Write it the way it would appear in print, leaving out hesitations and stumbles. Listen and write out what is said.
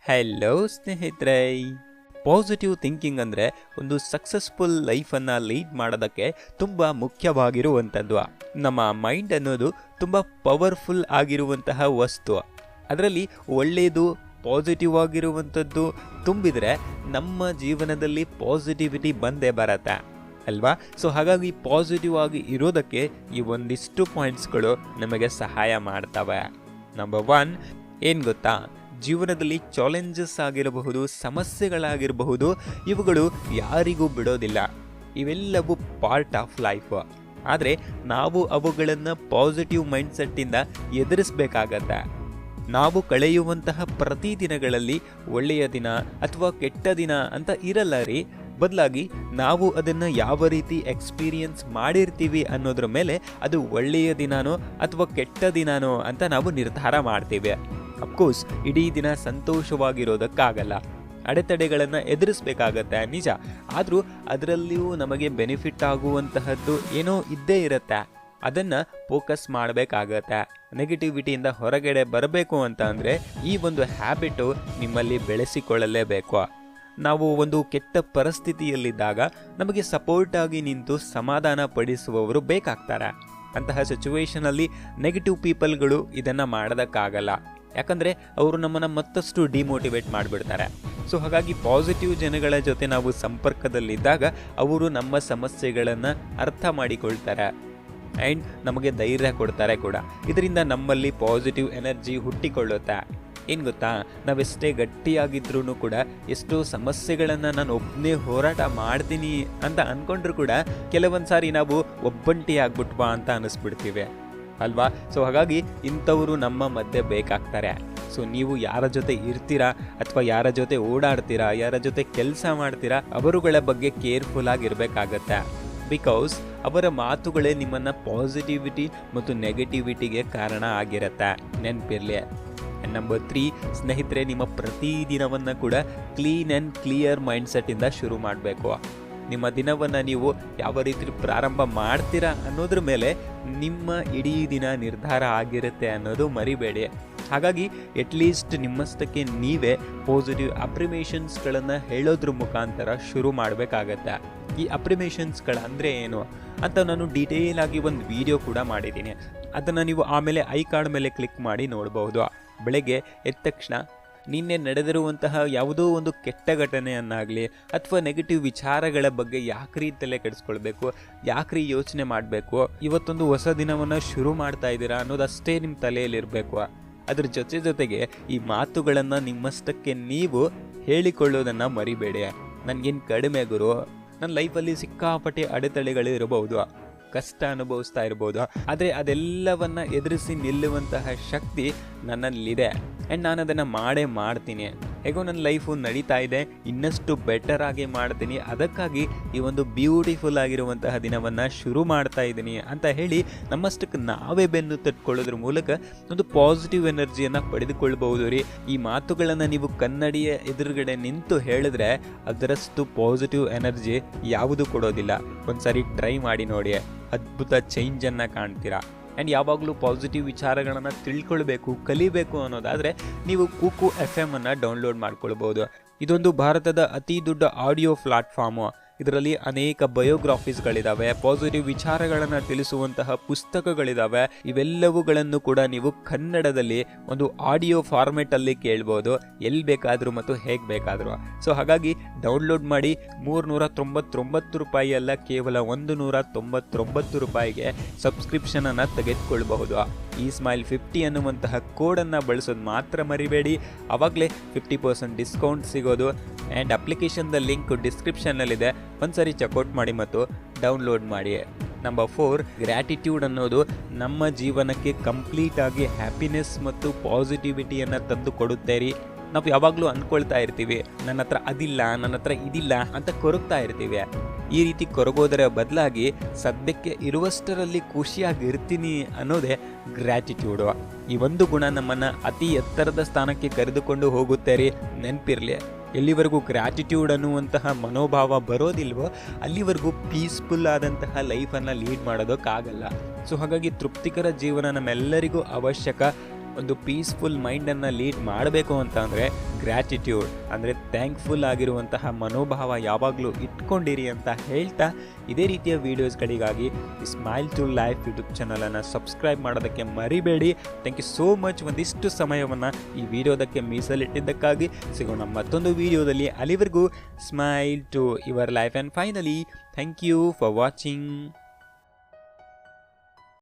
Hello ಸ್ನೇಹಿತರೆ, positive thinking ಅಂದರೆ ಒಂದು ಸಕ್ಸಸ್ಫುಲ್ ಲೈಫನ್ನು ಲೀಡ್ ಮಾಡೋದಕ್ಕೆ ತುಂಬ ಮುಖ್ಯವಾಗಿರುವಂಥದ್ದು. ನಮ್ಮ ಮೈಂಡ್ ಅನ್ನೋದು ತುಂಬ ಪವರ್ಫುಲ್ ಆಗಿರುವಂತಹ ವಸ್ತು. ಅದರಲ್ಲಿ ಒಳ್ಳೆಯದು ಪಾಸಿಟಿವ್ ಆಗಿರುವಂಥದ್ದು ತುಂಬಿದರೆ ನಮ್ಮ ಜೀವನದಲ್ಲಿ ಪಾಸಿಟಿವಿಟಿ ಬಂದೇ ಬರತ್ತೆ ಅಲ್ವಾ? ಸೊ ಹಾಗಾಗಿ ಪಾಸಿಟಿವ್ ಆಗಿ ಇರೋದಕ್ಕೆ ಈ ಒಂದಿಷ್ಟು ಪಾಯಿಂಟ್ಸ್ಗಳು ನಮಗೆ ಸಹಾಯ ಮಾಡ್ತವೆ. ನಂಬರ್ 1 ಏನು ಗೊತ್ತಾ, ಜೀವನದಲ್ಲಿ ಚಾಲೆಂಜಸ್ ಆಗಿರಬಹುದು, ಸಮಸ್ಯೆಗಳಾಗಿರಬಹುದು, ಇವುಗಳು ಯಾರಿಗೂ ಬಿಡೋದಿಲ್ಲ. ಇವೆಲ್ಲವೂ ಪಾರ್ಟ್ ಆಫ್ ಲೈಫ್. ಆದರೆ ನಾವು ಅವುಗಳನ್ನು ಪಾಸಿಟಿವ್ ಮೈಂಡ್ಸೆಟ್ಟಿಂದ ಎದುರಿಸಬೇಕಾಗತ್ತೆ. ನಾವು ಕಳೆಯುವಂತಹ ಪ್ರತಿ ದಿನಗಳಲ್ಲಿ ಒಳ್ಳೆಯ ದಿನ ಅಥವಾ ಕೆಟ್ಟ ದಿನ ಅಂತ ಇರಲ್ಲ ರೀ. ಬದಲಾಗಿ ನಾವು ಅದನ್ನು ಯಾವ ರೀತಿ ಎಕ್ಸ್ಪೀರಿಯನ್ಸ್ ಮಾಡಿರ್ತೀವಿ ಅನ್ನೋದ್ರ ಮೇಲೆ ಅದು ಒಳ್ಳೆಯ ದಿನಾನೋ ಅಥವಾ ಕೆಟ್ಟ ದಿನಾನೋ ಅಂತ ನಾವು ನಿರ್ಧಾರ ಮಾಡ್ತೀವಿ. ಅಫ್ಕೋರ್ಸ್ ಇಡೀ ದಿನ ಸಂತೋಷವಾಗಿರೋದಕ್ಕಾಗಲ್ಲ, ಅಡೆತಡೆಗಳನ್ನು ಎದುರಿಸಬೇಕಾಗತ್ತೆ ನಿಜ. ಆದರೂ ಅದರಲ್ಲಿಯೂ ನಮಗೆ ಬೆನಿಫಿಟ್ ಆಗುವಂತಹದ್ದು ಏನೋ ಇದ್ದೇ ಇರುತ್ತೆ. ಅದನ್ನು ಫೋಕಸ್ ಮಾಡಬೇಕಾಗತ್ತೆ. ನೆಗೆಟಿವಿಟಿಯಿಂದ ಹೊರಗಡೆ ಬರಬೇಕು ಅಂತ ಅಂದರೆ ಈ ಒಂದು ಹ್ಯಾಬಿಟು ನಿಮ್ಮಲ್ಲಿ ಬೆಳೆಸಿಕೊಳ್ಳಲೇಬೇಕು. ನಾವು ಒಂದು ಕೆಟ್ಟ ಪರಿಸ್ಥಿತಿಯಲ್ಲಿದ್ದಾಗ ನಮಗೆ ಸಪೋರ್ಟ್ ಆಗಿ ನಿಂತು ಸಮಾಧಾನ ಪಡಿಸುವವರು ಬೇಕಾಗ್ತಾರೆ. ಅಂತಹ ಸಿಚುವೇಶನಲ್ಲಿ ನೆಗೆಟಿವ್ ಪೀಪಲ್ಗಳು ಇದನ್ನು ಮಾಡೋದಕ್ಕಾಗಲ್ಲ. ಯಾಕಂದರೆ ಅವರು ನಮ್ಮನ್ನು ಮತ್ತಷ್ಟು ಡಿಮೋಟಿವೇಟ್ ಮಾಡಿಬಿಡ್ತಾರೆ. ಸೊ ಹಾಗಾಗಿ ಪಾಸಿಟಿವ್ ಜನಗಳ ಜೊತೆ ನಾವು ಸಂಪರ್ಕದಲ್ಲಿದ್ದಾಗ ಅವರು ನಮ್ಮ ಸಮಸ್ಯೆಗಳನ್ನು ಅರ್ಥ ಮಾಡಿಕೊಳ್ತಾರೆ ಆ್ಯಂಡ್ ನಮಗೆ ಧೈರ್ಯ ಕೊಡ್ತಾರೆ ಕೂಡ. ಇದರಿಂದ ನಮ್ಮಲ್ಲಿ ಪಾಸಿಟಿವ್ ಎನರ್ಜಿ ಹುಟ್ಟಿಕೊಳ್ಳುತ್ತೆ. ಏನು ಗೊತ್ತಾ, ನಾವೆಷ್ಟೇ ಗಟ್ಟಿಯಾಗಿದ್ರೂ ಕೂಡ ಎಷ್ಟೋ ಸಮಸ್ಯೆಗಳನ್ನು ನಾನು ಒಬ್ಬನೇ ಹೋರಾಟ ಮಾಡ್ತೀನಿ ಅಂತ ಅಂದ್ಕೊಂಡ್ರೂ ಕೂಡ ಕೆಲವೊಂದು ಸಾರಿ ನಾವು ಒಬ್ಬಂಟಿ ಆಗ್ಬಿಟ್ವಾ ಅಂತ ಅನ್ನಿಸ್ಬಿಡ್ತೀವಿ ಅಲ್ವಾ? ಸೊ ಹಾಗಾಗಿ ಇಂಥವರು ನಮ್ಮ ಮಧ್ಯೆ ಬೇಕಾಗ್ತಾರೆ. ಸೊ ನೀವು ಯಾರ ಜೊತೆ ಇರ್ತೀರಾ ಅಥವಾ ಯಾರ ಜೊತೆ ಓಡಾಡ್ತೀರಾ, ಯಾರ ಜೊತೆ ಕೆಲಸ ಮಾಡ್ತೀರಾ, ಅವರುಗಳ ಬಗ್ಗೆ ಕೇರ್ಫುಲ್ ಆಗಿರಬೇಕಾಗತ್ತೆ. ಬಿಕಾಸ್ ಅವರ ಮಾತುಗಳೇ ನಿಮ್ಮನ್ನು ಪಾಸಿಟಿವಿಟಿ ಮತ್ತು ನೆಗೆಟಿವಿಟಿಗೆ ಕಾರಣ ಆಗಿರುತ್ತೆ, ನೆನಪಿರಲಿ. ನಂಬರ್ 3 ಸ್ನೇಹಿತರೆ, ನಿಮ್ಮ ಪ್ರತಿದಿನವನ್ನು ಕೂಡ ಕ್ಲೀನ್ ಆ್ಯಂಡ್ ಕ್ಲಿಯರ್ ಮೈಂಡ್ಸೆಟ್ಟಿಂದ ಶುರು ಮಾಡಬೇಕು. ನಿಮ್ಮ ದಿನವನ್ನು ನೀವು ಯಾವ ರೀತಿ ಪ್ರಾರಂಭ ಮಾಡ್ತೀರಾ ಅನ್ನೋದ್ರ ಮೇಲೆ ನಿಮ್ಮ ಇಡೀ ದಿನ ನಿರ್ಧಾರ ಆಗಿರುತ್ತೆ ಅನ್ನೋದು ಮರಿಬೇಡಿ. ಹಾಗಾಗಿ ಅಟ್ಲೀಸ್ಟ್ ನಿಮ್ಮಷ್ಟಕ್ಕೆ ನೀವೇ ಪಾಸಿಟಿವ್ ಅಪ್ರಿಮೇಷನ್ಸ್ಗಳನ್ನು ಹೇಳೋದ್ರ ಮುಖಾಂತರ ಶುರು ಮಾಡಬೇಕಾಗತ್ತೆ. ಈ ಅಪ್ರಿಮೇಷನ್ಸ್ಗಳು ಅಂದರೆ ಏನು ಅಂತ ನಾನು ಡೀಟೇಲ್ ಆಗಿ ಒಂದು ವಿಡಿಯೋ ಕೂಡ ಮಾಡಿದ್ದೀನಿ. ಅದನ್ನು ನೀವು ಆಮೇಲೆ ಐ ಕಾರ್ಡ್ ಮೇಲೆ ಕ್ಲಿಕ್ ಮಾಡಿ ನೋಡ್ಬೋದು. ಬೆಳಗ್ಗೆ ಎದ್ದ ತಕ್ಷಣ ನಿನ್ನೆ ನಡೆದಿರುವಂತಹ ಯಾವುದೋ ಒಂದು ಕೆಟ್ಟ ಘಟನೆಯನ್ನಾಗಲಿ ಅಥವಾ ನೆಗೆಟಿವ್ ವಿಚಾರಗಳ ಬಗ್ಗೆ ಯಾಕ್ರಿ ತಲೆ ಕೆಡಿಸ್ಕೊಳ್ಬೇಕು, ಯಾಕ್ರಿ ಯೋಚನೆ ಮಾಡಬೇಕು, ಇವತ್ತೊಂದು ಹೊಸ ದಿನವನ್ನು ಶುರು ಮಾಡ್ತಾ ಇದ್ದೀರಾ ಅನ್ನೋದಷ್ಟೇ ನಿಮ್ಮ ತಲೆಯಲ್ಲಿರಬೇಕು. ಅದ್ರ ಜೊತೆಗೆ ಈ ಮಾತುಗಳನ್ನು ನಿಮ್ಮಷ್ಟಕ್ಕೆ ನೀವು ಹೇಳಿಕೊಳ್ಳೋದನ್ನು ಮರಿಬೇಡಿ. ನನಗೇನು ಕಡಿಮೆ ಗುರು, ನನ್ನ ಲೈಫಲ್ಲಿ ಸಿಕ್ಕಾಪಟ್ಟೆ ಅಡೆತಡೆಗಳು ಇರಬಹುದು, ಕಷ್ಟ ಅನುಭವಿಸ್ತಾ ಇರ್ಬೋದು, ಆದರೆ ಅದೆಲ್ಲವನ್ನು ಎದುರಿಸಿ ನಿಲ್ಲುವಂತಹ ಶಕ್ತಿ ನನ್ನಲ್ಲಿದೆ ಆ್ಯಂಡ್ ನಾನು ಅದನ್ನು ಮಾಡ್ತೀನಿ. ಹೇಗೋ ನನ್ನ ಲೈಫು ನಡೀತಾ ಇದೆ, ಇನ್ನಷ್ಟು ಬೆಟರ್ ಆಗಿ ಮಾಡ್ತೀನಿ, ಅದಕ್ಕಾಗಿ ಈ ಒಂದು ಬ್ಯೂಟಿಫುಲ್ ಆಗಿರುವಂತಹ ದಿನವನ್ನು ಶುರು ಮಾಡ್ತಾ ಇದ್ದೀನಿ ಅಂತ ಹೇಳಿ ನಮ್ಮಷ್ಟಕ್ಕೆ ನಾವೇ ಬೆನ್ನು ತಟ್ಕೊಳ್ಳೋದ್ರ ಮೂಲಕ ಒಂದು ಪಾಸಿಟಿವ್ ಎನರ್ಜಿಯನ್ನು ಪಡೆದುಕೊಳ್ಬಹುದು ರೀ. ಈ ಮಾತುಗಳನ್ನು ನೀವು ಕನ್ನಡಿಯ ಎದುರುಗಡೆ ನಿಂತು ಹೇಳಿದ್ರೆ ಅದರಷ್ಟು ಪಾಸಿಟಿವ್ ಎನರ್ಜಿ ಯಾವುದು ಕೊಡೋದಿಲ್ಲ. ಒಂದ್ಸರಿ ಟ್ರೈ ಮಾಡಿ ನೋಡಿ, ಅದ್ಭುತ ಚೇಂಜನ್ನು ಕಾಣ್ತೀರಾ. ಆ್ಯಂಡ್ ಯಾವಾಗಲೂ ಪಾಸಿಟಿವ್ ವಿಚಾರಗಳನ್ನು ತಿಳ್ಕೊಳ್ಬೇಕು, ಕಲಿಬೇಕು ಅನ್ನೋದಾದರೆ ನೀವು ಕೂಕು FM ಅನ್ನು ಡೌನ್ಲೋಡ್ ಮಾಡ್ಕೊಳ್ಬೋದು. ಇದೊಂದು ಭಾರತದ ಅತಿ ದೊಡ್ಡ ಆಡಿಯೋ ಪ್ಲಾಟ್ಫಾರ್ಮು. ಇದರಲ್ಲಿ ಅನೇಕ ಬಯೋಗ್ರಾಫೀಸ್ಗಳಿದ್ದಾವೆ, ಪಾಸಿಟಿವ್ ವಿಚಾರಗಳನ್ನು ತಿಳಿಸುವಂತಹ ಪುಸ್ತಕಗಳಿದ್ದಾವೆ. ಇವೆಲ್ಲವುಗಳನ್ನು ಕೂಡ ನೀವು ಕನ್ನಡದಲ್ಲಿ ಒಂದು ಆಡಿಯೋ ಫಾರ್ಮೆಟಲ್ಲಿ ಕೇಳ್ಬೋದು, ಎಲ್ಲಿ ಬೇಕಾದರೂ ಮತ್ತು ಹೇಗೆ ಬೇಕಾದರೂ. ಸೊ ಹಾಗಾಗಿ ಡೌನ್ಲೋಡ್ ಮಾಡಿ. 399 ರೂಪಾಯಿ ಅಲ್ಲ, ಕೇವಲ 199 ರೂಪಾಯಿಗೆ ಸಬ್ಸ್ಕ್ರಿಪ್ಷನನ್ನು ತೆಗೆದುಕೊಳ್ಬಹುದು. eSmile 50 ಅನ್ನುವಂತಹ ಕೋಡನ್ನು ಬಳಸೋದು ಮಾತ್ರ ಮರಿಬೇಡಿ. ಆವಾಗಲೇ 50% ಡಿಸ್ಕೌಂಟ್ ಸಿಗೋದು. ಆ್ಯಂಡ್ ಅಪ್ಲಿಕೇಶನ್ದ ಲಿಂಕ್ ಡಿಸ್ಕ್ರಿಪ್ಷನ್ನಲ್ಲಿದೆ, ಒಂದ್ಸರಿ ಚೆಕ್ಔಟ್ ಮಾಡಿ ಮತ್ತು ಡೌನ್ಲೋಡ್ ಮಾಡಿ. ನಂಬರ್ 4 ಗ್ರ್ಯಾಟಿಟ್ಯೂಡ್ ಅನ್ನೋದು ನಮ್ಮ ಜೀವನಕ್ಕೆ ಕಂಪ್ಲೀಟಾಗಿ ಹ್ಯಾಪಿನೆಸ್ ಮತ್ತು ಪಾಸಿಟಿವಿಟಿಯನ್ನು ತಂದು ಕೊಡುತ್ತೇರಿ. ನಾವು ಯಾವಾಗಲೂ ಅಂದ್ಕೊಳ್ತಾ ಇರ್ತೀವಿ, ನನ್ನ ಹತ್ರ ಅದಿಲ್ಲ, ನನ್ನ ಹತ್ರ ಇದಿಲ್ಲ ಅಂತ ಕೊರಗ್ತಾ ಇರ್ತೀವಿ. ಈ ರೀತಿ ಕೊರಗೋದರ ಬದಲಾಗಿ ಸದ್ಯಕ್ಕೆ ಇರುವಷ್ಟರಲ್ಲಿ ಖುಷಿಯಾಗಿರ್ತೀನಿ ಅನ್ನೋದೇ ಗ್ರ್ಯಾಟಿಟ್ಯೂಡು. ಈ ಒಂದು ಗುಣ ನಮ್ಮನ್ನು ಅತಿ ಎತ್ತರದ ಸ್ಥಾನಕ್ಕೆ ಕರೆದುಕೊಂಡು ಹೋಗುತ್ತೆ ರೀ, ನೆನಪಿರಲಿ. ಎಲ್ಲಿವರೆಗೂ ಗ್ರ್ಯಾಟಿಟ್ಯೂಡ್ ಅನ್ನುವಂತಹ ಮನೋಭಾವ ಬರೋದಿಲ್ವೋ ಅಲ್ಲಿವರೆಗೂ ಪೀಸ್ಫುಲ್ ಆದಂತಹ ಲೈಫನ್ನು ಲೀಡ್ ಮಾಡೋದಕ್ಕಾಗಲ್ಲ. ಸೊ ಹಾಗಾಗಿ ತೃಪ್ತಿಕರ ಜೀವನ ನಮ್ಮೆಲ್ಲರಿಗೂ ಅವಶ್ಯಕ. ಒಂದು ಪೀಸ್ಫುಲ್ ಮೈಂಡನ್ನು ಲೀಡ್ ಮಾಡಬೇಕು ಅಂತ ಅಂದರೆ ಗ್ರ್ಯಾಟಿಟ್ಯೂಡ್ ಅಂದರೆ ಥ್ಯಾಂಕ್ಫುಲ್ ಆಗಿರುವಂತಹ ಮನೋಭಾವ ಯಾವಾಗಲೂ ಇಟ್ಕೊಂಡಿರಿ ಅಂತ ಹೇಳ್ತಾ, ಇದೇ ರೀತಿಯ ವೀಡಿಯೋಸ್ಗಳಿಗಾಗಿ ಸ್ಮೈಲ್ ಟು ಲೈಫ್ ಯೂಟ್ಯೂಬ್ ಚಾನಲನ್ನು ಸಬ್ಸ್ಕ್ರೈಬ್ ಮಾಡೋದಕ್ಕೆ ಮರಿಬೇಡಿ. ಥ್ಯಾಂಕ್ ಯು ಸೋ ಮಚ್ ಒಂದಿಷ್ಟು ಸಮಯವನ್ನು ಈ ವಿಡಿಯೋದಕ್ಕೆ ಮೀಸಲಿಟ್ಟಿದ್ದಕ್ಕಾಗಿ. ಸಿಗೋಣ ಮತ್ತೊಂದು ವಿಡಿಯೋದಲ್ಲಿ. ಅಲ್ಲಿವರೆಗೂ smile to your life and finally thank you for watching.